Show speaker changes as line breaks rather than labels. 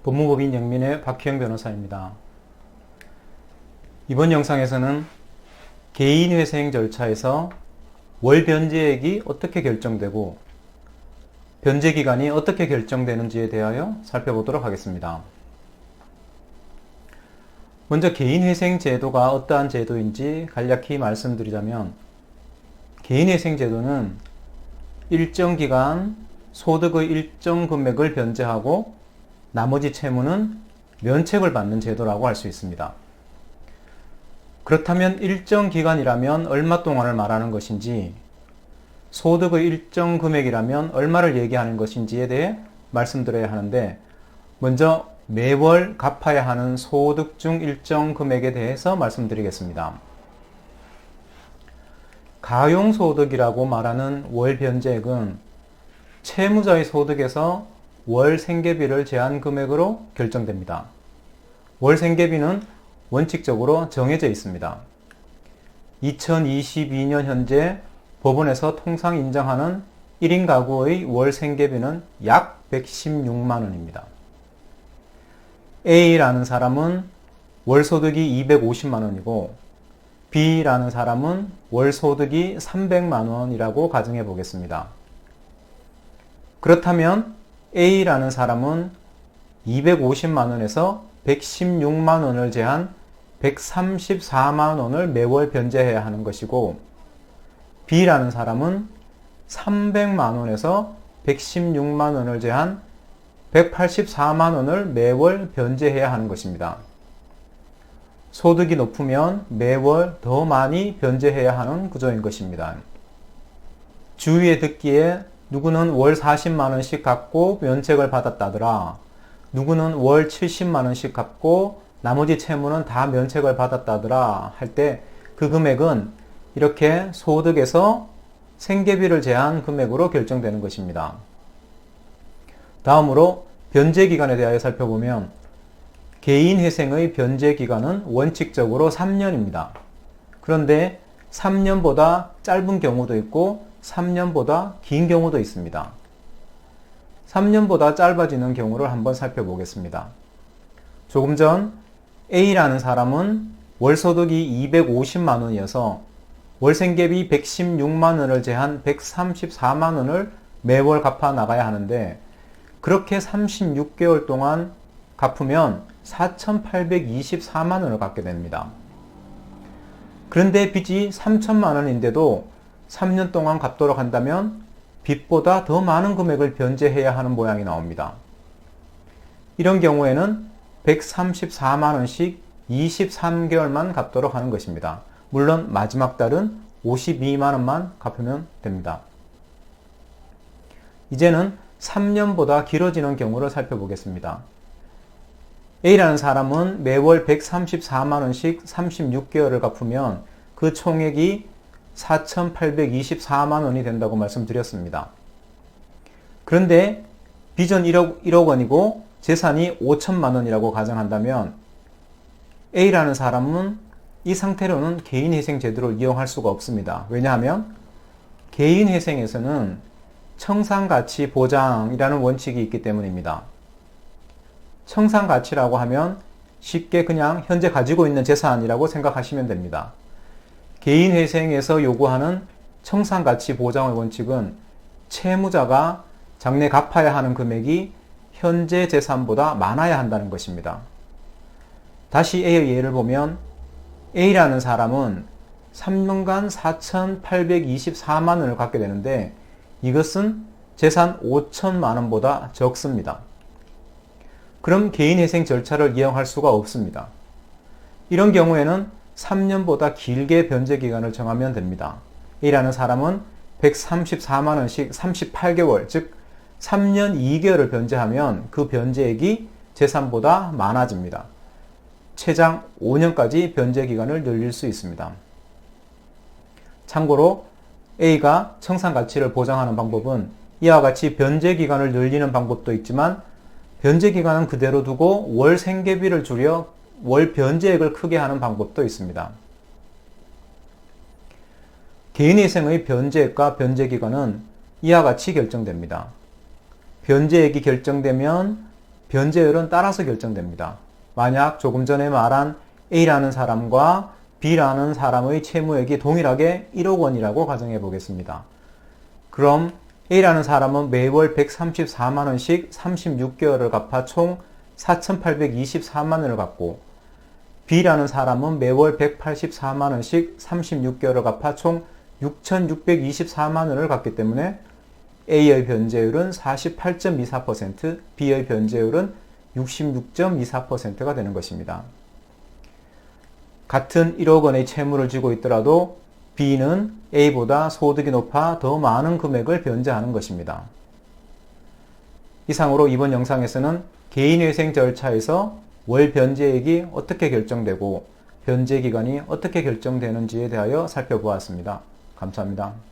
법무법인 영민의 박희영 변호사입니다. 이번 영상에서는 개인회생 절차에서 월 변제액이 어떻게 결정되고 변제기간이 어떻게 결정되는지에 대하여 살펴보도록 하겠습니다. 먼저 개인회생 제도가 어떠한 제도인지 간략히 말씀드리자면, 개인회생 제도는 일정 기간 소득의 일정 금액을 변제하고 나머지 채무는 면책을 받는 제도라고 할 수 있습니다. 그렇다면 일정 기간이라면 얼마 동안을 말하는 것인지, 소득의 일정 금액이라면 얼마를 얘기하는 것인지에 대해 말씀드려야 하는데, 먼저 매월 갚아야 하는 소득 중 일정 금액에 대해서 말씀드리겠습니다. 가용소득이라고 말하는 월 변제액은 채무자의 소득에서 월 생계비를 제한 금액으로 결정됩니다. 월 생계비는 원칙적으로 정해져 있습니다. 2022년 현재 법원에서 통상 인정하는 1인 가구의 월 생계비는 약 116만 원입니다. A라는 사람은 월 소득이 250만 원이고 B라는 사람은 월 소득이 300만 원이라고 가정해 보겠습니다. 그렇다면 A라는 사람은 250만 원에서 116만 원을 제한 134만 원을 매월 변제해야 하는 것이고, B라는 사람은 300만 원에서 116만 원을 제한 184만 원을 매월 변제해야 하는 것입니다. 소득이 높으면 매월 더 많이 변제해야 하는 구조인 것입니다. 주위에 듣기에 누구는 월 40만 원씩 갚고 면책을 받았다더라, 누구는 월 70만 원씩 갚고 나머지 채무는 다 면책을 받았다더라 할 때, 그 금액은 이렇게 소득에서 생계비를 제한 금액으로 결정되는 것입니다. 다음으로 변제기간에 대하여 살펴보면, 개인회생의 변제기간은 원칙적으로 3년입니다. 그런데 3년보다 짧은 경우도 있고 3년보다 긴 경우도 있습니다. 3년보다 짧아지는 경우를 한번 살펴보겠습니다. 조금 전 A라는 사람은 월소득이 250만 원이어서 월생계비 116만 원을 제한 134만 원을 매월 갚아 나가야 하는데, 그렇게 36개월 동안 갚으면 4,824만 원을 갚게 됩니다. 그런데 빚이 3천만 원인데도 3년 동안 갚도록 한다면 빚보다 더 많은 금액을 변제해야 하는 모양이 나옵니다. 이런 경우에는 134만 원씩 23개월만 갚도록 하는 것입니다. 물론 마지막 달은 52만 원만 갚으면 됩니다. 이제는 3년보다 길어지는 경우를 살펴보겠습니다. A라는 사람은 매월 134만 원씩 36개월을 갚으면 그 총액이 4,824만 원이 된다고 말씀드렸습니다. 그런데 빚은 1억 원이고 재산이 5천만 원이라고 가정한다면 A라는 사람은 이 상태로는 개인회생 제도를 이용할 수가 없습니다. 왜냐하면 개인회생에서는 청산가치 보장이라는 원칙이 있기 때문입니다. 청산가치라고 하면 쉽게 그냥 현재 가지고 있는 재산이라고 생각하시면 됩니다. 개인회생에서 요구하는 청산가치 보장의 원칙은 채무자가 장래 갚아야 하는 금액이 현재 재산보다 많아야 한다는 것입니다. 다시 A의 예를 보면, A라는 사람은 3년간 4,824만 원을 갖게 되는데 이것은 재산 5천만 원보다 적습니다. 그럼 개인회생 절차를 이용할 수가 없습니다. 이런 경우에는 3년보다 길게 변제기간을 정하면 됩니다. A라는 사람은 134만 원씩 38개월, 즉 3년 2개월을 변제하면 그 변제액이 재산보다 많아집니다. 최장 5년까지 변제기간을 늘릴 수 있습니다. 참고로 A가 청산가치를 보장하는 방법은 이와 같이 변제기간을 늘리는 방법도 있지만, 변제기간은 그대로 두고 월 생계비를 줄여 월 변제액을 크게 하는 방법도 있습니다. 개인회생의 변제액과 변제기간은 이와 같이 결정됩니다. 변제액이 결정되면 변제율은 따라서 결정됩니다. 만약 조금 전에 말한 A라는 사람과 B라는 사람의 채무액이 동일하게 1억 원이라고 가정해 보겠습니다. 그럼 A라는 사람은 매월 134만 원씩 36개월을 갚아 총 4,824만 원을 갚고, B라는 사람은 매월 184만 원씩 36개월을 갚아 총 6,624만 원을 갚기 때문에 A의 변제율은 48.24%, B의 변제율은 66.24%가 되는 것입니다. 같은 1억 원의 채무를 쥐고 있더라도 B는 A보다 소득이 높아 더 많은 금액을 변제하는 것입니다. 이상으로 이번 영상에서는 개인회생 절차에서 월 변제액이 어떻게 결정되고 변제기간이 어떻게 결정되는지에 대하여 살펴보았습니다. 감사합니다.